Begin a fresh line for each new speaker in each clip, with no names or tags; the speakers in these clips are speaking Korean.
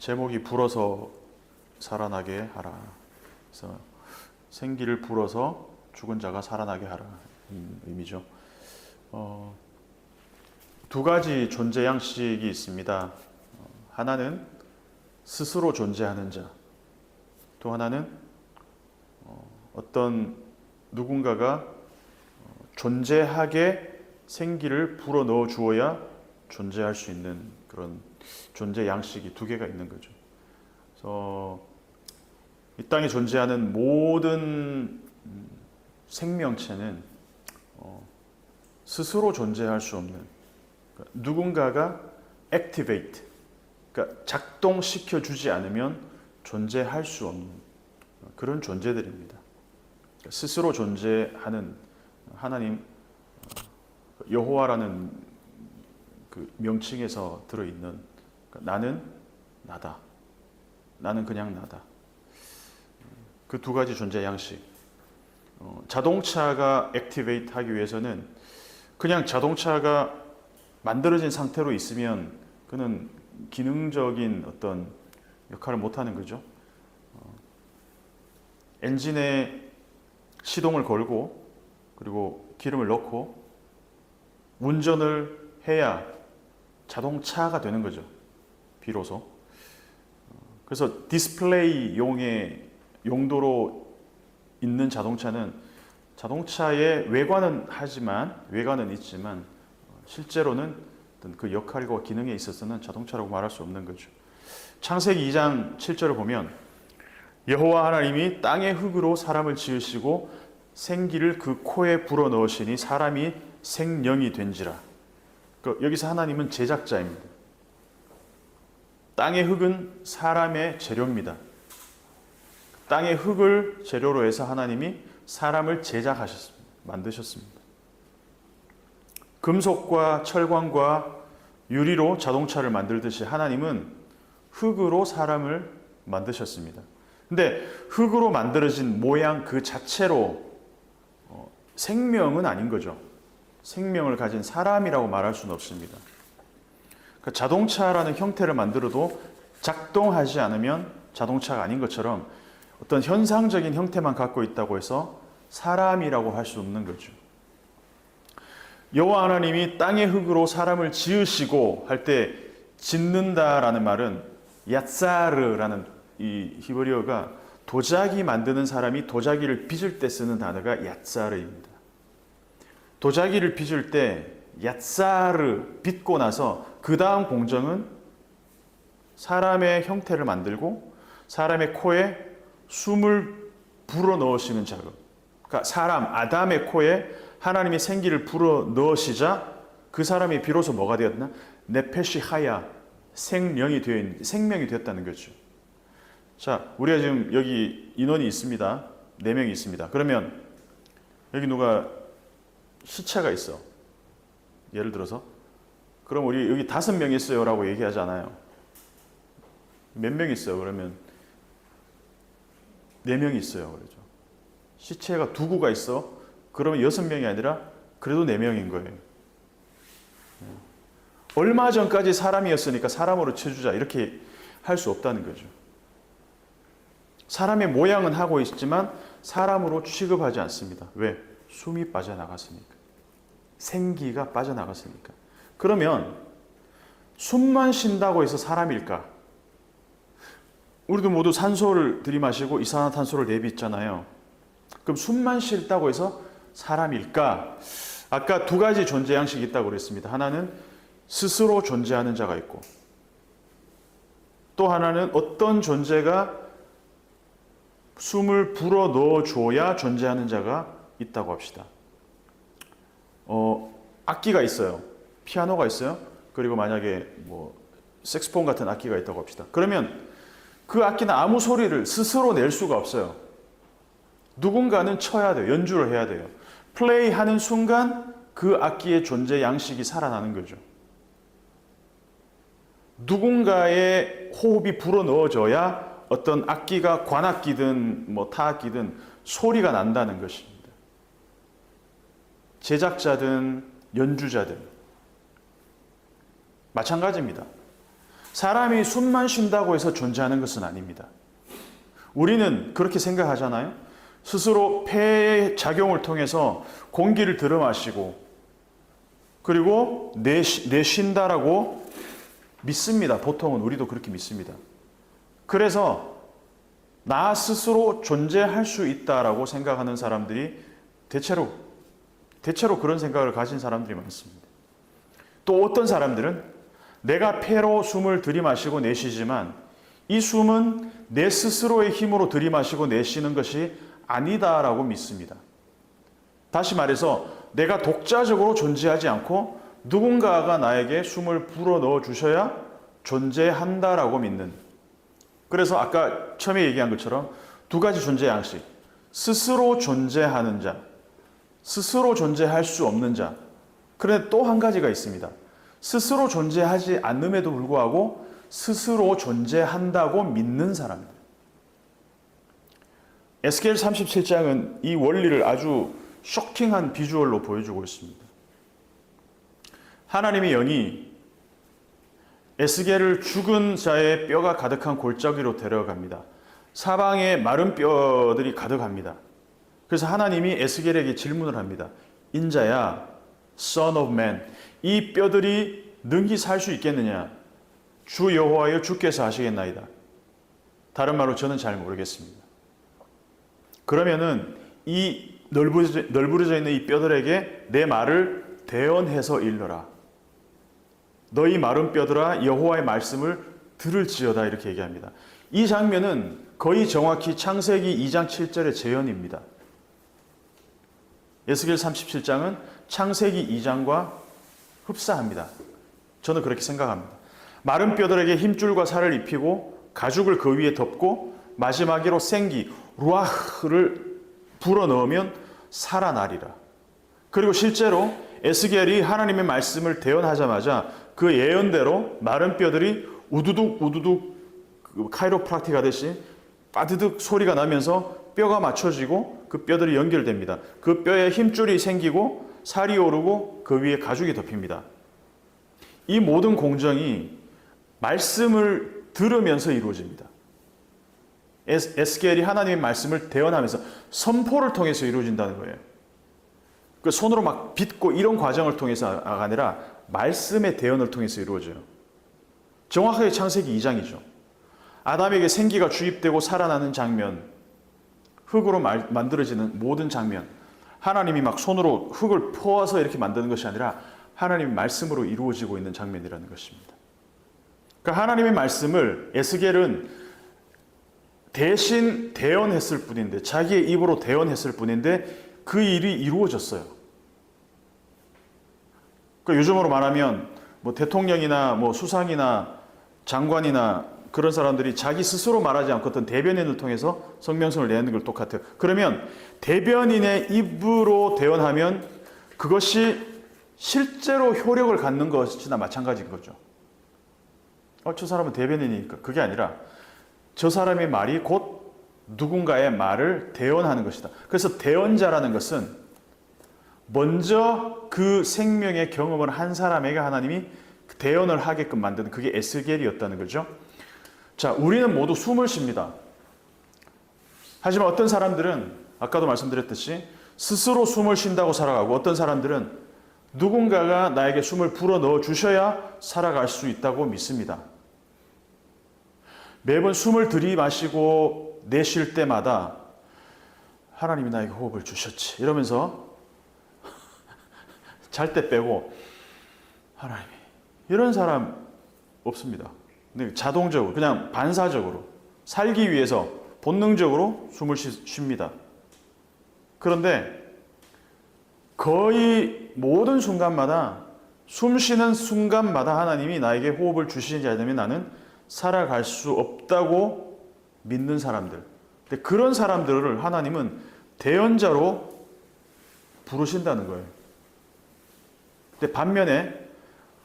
제목이 불어서 살아나게 하라. 그래서 생기를 불어서 죽은 자가 살아나게 하라. 이 의미죠. 두 가지 존재 양식이 있습니다. 하나는 스스로 존재하는 자, 또 하나는 어떤 누군가가 존재하게 생기를 불어넣어 주어야 존재할 수 있는 그런 존재 양식이 두 개가 있는 거죠. 그래서 이 땅에 존재하는 모든 생명체는 스스로 존재할 수 없는, 그러니까 누군가가 activate, 그러니까 작동시켜 주지 않으면 존재할 수 없는 그런 존재들입니다. 그러니까 스스로 존재하는 하나님 여호와라는 그 명칭에서 들어있는, 그러니까 나는 나다, 나는 그냥 나다. 그 두 가지 존재 양식. 자동차가 액티베이트 하기 위해서는 그냥 자동차가 만들어진 상태로 있으면 그는 기능적인 어떤 역할을 못하는 거죠. 엔진에 시동을 걸고 그리고 기름을 넣고 운전을 해야 자동차가 되는 거죠. 비로소. 그래서 디스플레이 용도로 있는 자동차는 자동차의 외관은 있지만 실제로는 어떤 그 역할과 기능에 있어서는 자동차라고 말할 수 없는 거죠. 창세기 2장 7절을 보면 여호와 하나님이 땅의 흙으로 사람을 지으시고 생기를 그 코에 불어넣으시니 사람이 생령이 된지라. 여기서 하나님은 제작자입니다. 땅의 흙은 사람의 재료입니다. 땅의 흙을 재료로 해서 하나님이 사람을 제작하셨습니다. 만드셨습니다. 금속과 철광과 유리로 자동차를 만들듯이 하나님은 흙으로 사람을 만드셨습니다. 근데 흙으로 만들어진 모양 그 자체로 생명은 아닌 거죠. 생명을 가진 사람이라고 말할 수는 없습니다. 그러니까 자동차라는 형태를 만들어도 작동하지 않으면 자동차가 아닌 것처럼 어떤 현상적인 형태만 갖고 있다고 해서 사람이라고 할 수 없는 거죠. 여호와 하나님이 땅의 흙으로 사람을 지으시고 할 때 짓는다라는 말은 야사르라는 이 히브리어가 도자기 만드는 사람이 도자기를 빚을 때 쓰는 단어가 야사르입니다. 도자기를 빚을 때 야사르 빚고 나서 그 다음 공정은 사람의 형태를 만들고 사람의 코에 숨을 불어 넣으시는 작업. 그러니까 사람 아담의 코에 하나님이 생기를 불어 넣으시자 그 사람이 비로소 뭐가 되었나? 네페시 하야, 생명이 되었다는 거죠. 자, 우리가 지금 여기 인원이 있습니다. 4명이 있습니다. 그러면 여기 누가 시체가 있어. 예를 들어서 그럼 우리 여기 5명 있어요 라고 얘기하지 않아요. 몇 명 있어요? 그러면 4명이 있어요. 그러죠. 시체가 2구가 있어. 그러면 6명이 아니라 그래도 4명인 거예요. 얼마 전까지 사람이었으니까 사람으로 쳐주자 이렇게 할 수 없다는 거죠. 사람의 모양은 하고 있지만 사람으로 취급하지 않습니다. 왜? 숨이 빠져나갔으니까. 생기가 빠져나갔으니까. 그러면 숨만 쉰다고 해서 사람일까? 우리도 모두 산소를 들이마시고 이산화탄소를 내뱉잖아요. 그럼 숨만 쉰다고 해서 사람일까? 아까 두 가지 존재 양식이 있다고 그랬습니다. 하나는 스스로 존재하는 자가 있고 또 하나는 어떤 존재가 숨을 불어 넣어줘야 존재하는 자가 있다고 합시다. 악기가 있어요. 피아노가 있어요. 그리고 만약에 색스폰 같은 악기가 있다고 합시다. 그러면 그 악기는 아무 소리를 스스로 낼 수가 없어요. 누군가는 쳐야 돼요. 연주를 해야 돼요. 플레이하는 순간 그 악기의 존재 양식이 살아나는 거죠. 누군가의 호흡이 불어넣어져야 어떤 악기가 관악기든 타악기든 소리가 난다는 것입니다. 제작자든 연주자든 마찬가지입니다. 사람이 숨만 쉰다고 해서 존재하는 것은 아닙니다. 우리는 그렇게 생각하잖아요. 스스로 폐의 작용을 통해서 공기를 들어마시고 그리고 내쉰다라고 믿습니다. 보통은 우리도 그렇게 믿습니다. 그래서 나 스스로 존재할 수 있다라고 생각하는 사람들이 대체로 그런 생각을 가진 사람들이 많습니다. 또 어떤 사람들은 내가 폐로 숨을 들이마시고 내쉬지만 이 숨은 내 스스로의 힘으로 들이마시고 내쉬는 것이 아니다라고 믿습니다. 다시 말해서 내가 독자적으로 존재하지 않고 누군가가 나에게 숨을 불어넣어 주셔야 존재한다라고 믿는, 그래서 아까 처음에 얘기한 것처럼 두 가지 존재 양식, 스스로 존재하는 자, 스스로 존재할 수 없는 자. 그런데 또 한 가지가 있습니다. 스스로 존재하지 않음에도 불구하고 스스로 존재한다고 믿는 사람들. 에스겔 37장은 이 원리를 아주 쇼킹한 비주얼로 보여주고 있습니다. 하나님의 영이 에스겔을 죽은 자의 뼈가 가득한 골짜기로 데려갑니다. 사방에 마른 뼈들이 가득합니다. 그래서 하나님이 에스겔에게 질문을 합니다. 인자야, Son of Man, 이 뼈들이 능히 살 수 있겠느냐? 주 여호와여 주께서 하시겠나이다. 다른 말로 저는 잘 모르겠습니다. 그러면은 이 널브러져 있는 이 뼈들에게 내 말을 대언해서 일러라. 너희 마른 뼈들아 여호와의 말씀을 들을지어다, 이렇게 얘기합니다. 이 장면은 거의 정확히 창세기 2장 7절의 재현입니다. 에스겔 37장은 창세기 2장과 흡사합니다. 저는 그렇게 생각합니다. 마른 뼈들에게 힘줄과 살을 입히고 가죽을 그 위에 덮고 마지막으로 생기 루아흐를 불어넣으면 살아나리라. 그리고 실제로 에스겔이 하나님의 말씀을 대언하자마자 그 예언대로 마른 뼈들이 우두둑 카이로프락틱 하듯이 빠드득 소리가 나면서 뼈가 맞춰지고 그 뼈들이 연결됩니다. 그 뼈에 힘줄이 생기고 살이 오르고 그 위에 가죽이 덮입니다. 이 모든 공정이 말씀을 들으면서 이루어집니다. 에스겔이 하나님의 말씀을 대언하면서 선포를 통해서 이루어진다는 거예요. 그 손으로 막 빚고 이런 과정을 통해서가 아니라 말씀의 대언을 통해서 이루어져요. 정확하게 창세기 2장이죠. 아담에게 생기가 주입되고 살아나는 장면, 흙으로 만들어지는 모든 장면, 하나님이 막 손으로 흙을 퍼와서 이렇게 만드는 것이 아니라 하나님의 말씀으로 이루어지고 있는 장면이라는 것입니다. 그러니까 하나님의 말씀을 에스겔은 대신 대언했을 뿐인데, 자기의 입으로 대언했을 뿐인데 그 일이 이루어졌어요. 그러니까 요즘으로 말하면 뭐 대통령이나 뭐 수상이나 장관이나 그런 사람들이 자기 스스로 말하지 않고 어떤 대변인을 통해서 성명서를 내는 걸 똑같아요. 그러면 대변인의 입으로 대언하면 그것이 실제로 효력을 갖는 것이나 마찬가지인 거죠. 저 사람은 대변인이니까. 그게 아니라 저 사람의 말이 곧 누군가의 말을 대언하는 것이다. 그래서 대언자라는 것은 먼저 그 생명의 경험을 한 사람에게 하나님이 대언을 하게끔 만드는, 그게 에스겔이었다는 거죠. 자, 우리는 모두 숨을 쉽니다. 하지만 어떤 사람들은 아까도 말씀드렸듯이 스스로 숨을 쉰다고 살아가고, 어떤 사람들은 누군가가 나에게 숨을 불어넣어 주셔야 살아갈 수 있다고 믿습니다. 매번 숨을 들이마시고 내쉴 때마다 하나님이 나에게 호흡을 주셨지 이러면서 잘 때 빼고 하나님이, 이런 사람 없습니다. 근데 자동적으로 그냥 반사적으로 살기 위해서 본능적으로 숨을 쉽니다. 그런데 거의 모든 순간마다, 숨 쉬는 순간마다 하나님이 나에게 호흡을 주시지 않으면 나는 살아갈 수 없다고 믿는 사람들. 근데 그런 사람들을 하나님은 대언자로 부르신다는 거예요. 근데 반면에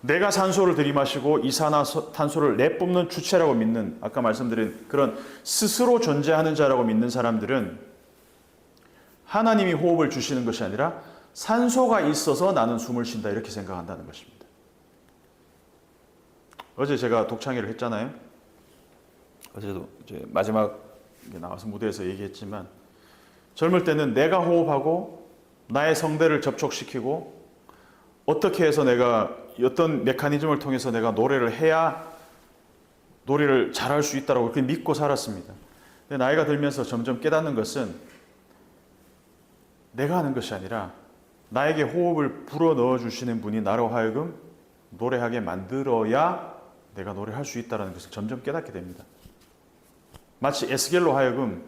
내가 산소를 들이마시고 이산화탄소를 내뿜는 주체라고 믿는, 아까 말씀드린 그런 스스로 존재하는 자라고 믿는 사람들은 하나님이 호흡을 주시는 것이 아니라 산소가 있어서 나는 숨을 쉰다, 이렇게 생각한다는 것입니다. 어제 제가 독창회를 했잖아요. 어제도 이제 마지막 나와서 무대에서 얘기했지만 젊을 때는 내가 호흡하고 나의 성대를 접촉시키고 어떻게 해서 내가 어떤 메커니즘을 통해서 내가 노래를 해야 노래를 잘할 수 있다고 그렇게 믿고 살았습니다. 근데 나이가 들면서 점점 깨닫는 것은 내가 하는 것이 아니라 나에게 호흡을 불어넣어 주시는 분이 나로 하여금 노래하게 만들어야 내가 노래할 수 있다는 것을 점점 깨닫게 됩니다. 마치 에스겔로 하여금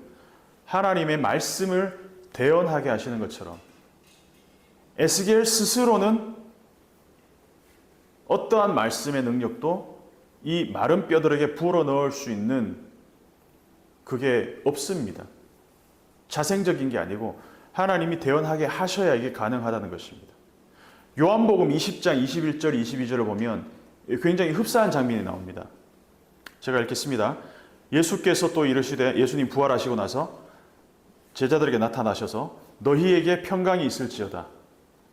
하나님의 말씀을 대언하게 하시는 것처럼 에스겔 스스로는 어떠한 말씀의 능력도 이 마른 뼈들에게 불어넣을 수 있는 그게 없습니다. 자생적인 게 아니고 하나님이 대언하게 하셔야 이게 가능하다는 것입니다. 요한복음 20장 21절 22절을 보면 굉장히 흡사한 장면이 나옵니다. 제가 읽겠습니다. 예수께서 또 이르시되, 예수님 부활하시고 나서 제자들에게 나타나셔서 너희에게 평강이 있을지어다.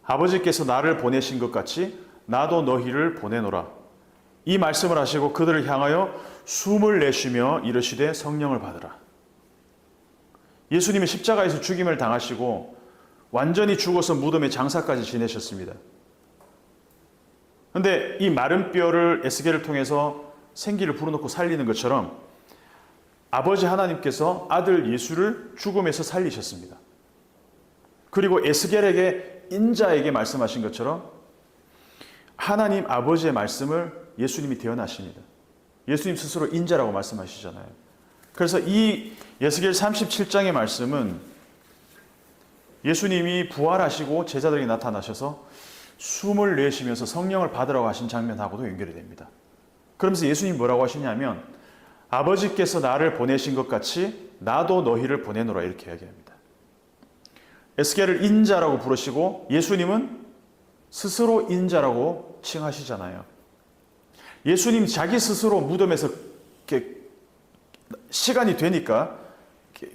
아버지께서 나를 보내신 것 같이 나도 너희를 보내노라. 이 말씀을 하시고 그들을 향하여 숨을 내쉬며 이르시되 성령을 받으라. 예수님이 십자가에서 죽임을 당하시고 완전히 죽어서 무덤에 장사까지 지내셨습니다. 그런데 이 마른 뼈를 에스겔을 통해서 생기를 불어넣고 살리는 것처럼 아버지 하나님께서 아들 예수를 죽음에서 살리셨습니다. 그리고 에스겔에게 인자에게 말씀하신 것처럼 하나님 아버지의 말씀을 예수님이 대언하십니다. 예수님 스스로 인자라고 말씀하시잖아요. 그래서 이 에스겔 37장의 말씀은 예수님이 부활하시고 제자들에게 나타나셔서 숨을 내쉬면서 성령을 받으라고 하신 장면하고도 연결이 됩니다. 그러면서 예수님이 뭐라고 하시냐면 아버지께서 나를 보내신 것 같이 나도 너희를 보내노라 이렇게 이야기합니다. 에스겔을 인자라고 부르시고 예수님은 스스로 인자라고 칭하시잖아요. 예수님 자기 스스로 무덤에서 이렇게 시간이 되니까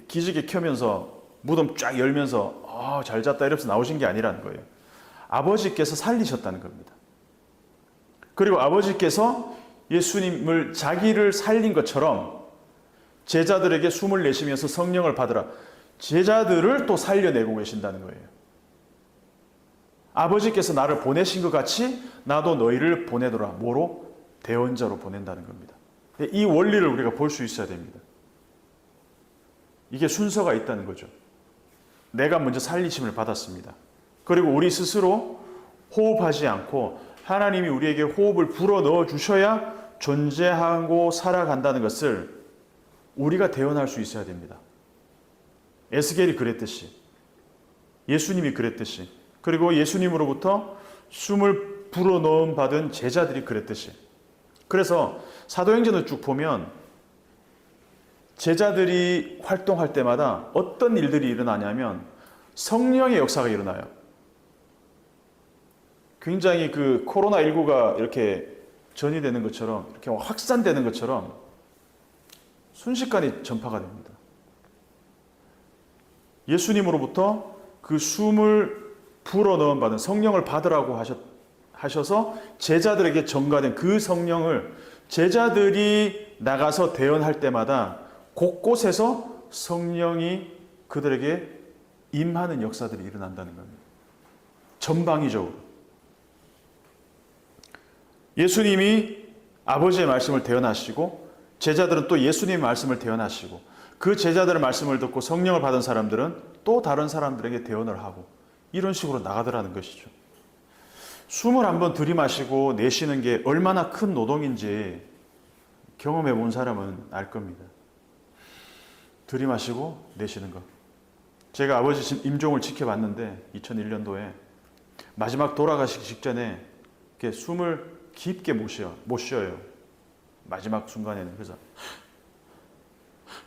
기지개 켜면서 무덤 쫙 열면서 잘 잤다 이러면서 나오신 게 아니라는 거예요. 아버지께서 살리셨다는 겁니다. 그리고 아버지께서 예수님을 자기를 살린 것처럼 제자들에게 숨을 내쉬면서 성령을 받으라. 제자들을 또 살려내고 계신다는 거예요. 아버지께서 나를 보내신 것 같이 나도 너희를 보내더라. 뭐로? 대언자로 보낸다는 겁니다. 이 원리를 우리가 볼 수 있어야 됩니다. 이게 순서가 있다는 거죠. 내가 먼저 살리심을 받았습니다. 그리고 우리 스스로 호흡하지 않고 하나님이 우리에게 호흡을 불어넣어 주셔야 존재하고 살아간다는 것을 우리가 대언할 수 있어야 됩니다. 에스겔이 그랬듯이, 예수님이 그랬듯이, 그리고 예수님으로부터 숨을 불어넣음 받은 제자들이 그랬듯이. 그래서 사도행전을 쭉 보면 제자들이 활동할 때마다 어떤 일들이 일어나냐면 성령의 역사가 일어나요. 굉장히 그 코로나19가 이렇게 전이되는 것처럼, 이렇게 확산되는 것처럼 순식간에 전파가 됩니다. 예수님으로부터 그 숨을 불어넣음 받은 성령을 받으라고 하셔서 제자들에게 전가된 그 성령을 제자들이 나가서 대언할 때마다 곳곳에서 성령이 그들에게 임하는 역사들이 일어난다는 겁니다. 전방위적으로. 예수님이 아버지의 말씀을 대언하시고 제자들은 또 예수님의 말씀을 대언하시고 그 제자들의 말씀을 듣고 성령을 받은 사람들은 또 다른 사람들에게 대언을 하고 이런 식으로 나가더라는 것이죠. 숨을 한번 들이마시고 내쉬는 게 얼마나 큰 노동인지 경험해 본 사람은 알 겁니다. 들이마시고 내쉬는 것. 제가 아버지 임종을 지켜봤는데 2001년도에 마지막 돌아가시기 직전에 이렇게 숨을 깊게 못 쉬어요. 마지막 순간에는. 그래서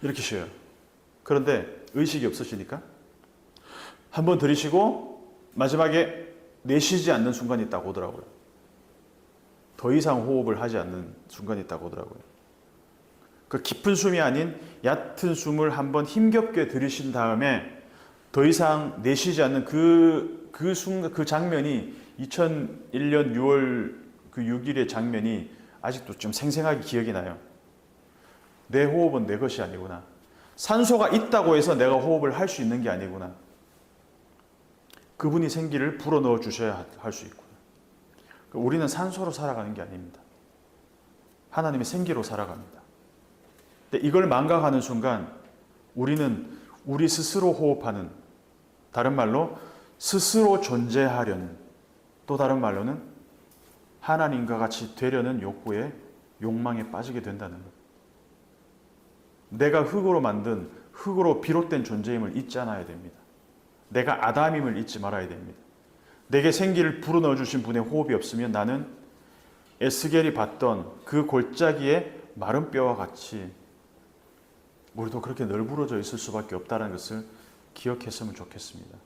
이렇게 쉬어요. 그런데 의식이 없으시니까 한번 들이쉬고 마지막에 내쉬지 않는 순간이 있다고 하더라고요. 더 이상 호흡을 하지 않는 순간이 있다고 하더라고요. 그 깊은 숨이 아닌 얕은 숨을 한번 힘겹게 들이쉰 다음에 더 이상 내쉬지 않는 그 순간, 그 장면이 2001년 6월 그 6일의 장면이 아직도 좀 생생하게 기억이 나요. 내 호흡은 내 것이 아니구나. 산소가 있다고 해서 내가 호흡을 할 수 있는 게 아니구나. 그분이 생기를 불어넣어 주셔야 할 수 있구나. 우리는 산소로 살아가는 게 아닙니다. 하나님의 생기로 살아갑니다. 근데 이걸 망각하는 순간 우리는 우리 스스로 호흡하는, 다른 말로 스스로 존재하려는, 또 다른 말로는 하나님과 같이 되려는 욕구에, 욕망에 빠지게 된다는 것. 내가 흙으로 만든, 흙으로 비롯된 존재임을 잊지 않아야 됩니다. 내가 아담임을 잊지 말아야 됩니다. 내게 생기를 불어넣어 주신 분의 호흡이 없으면 나는 에스겔이 봤던 그 골짜기의 마른 뼈와 같이 우리도 그렇게 널브러져 있을 수밖에 없다는 것을 기억했으면 좋겠습니다.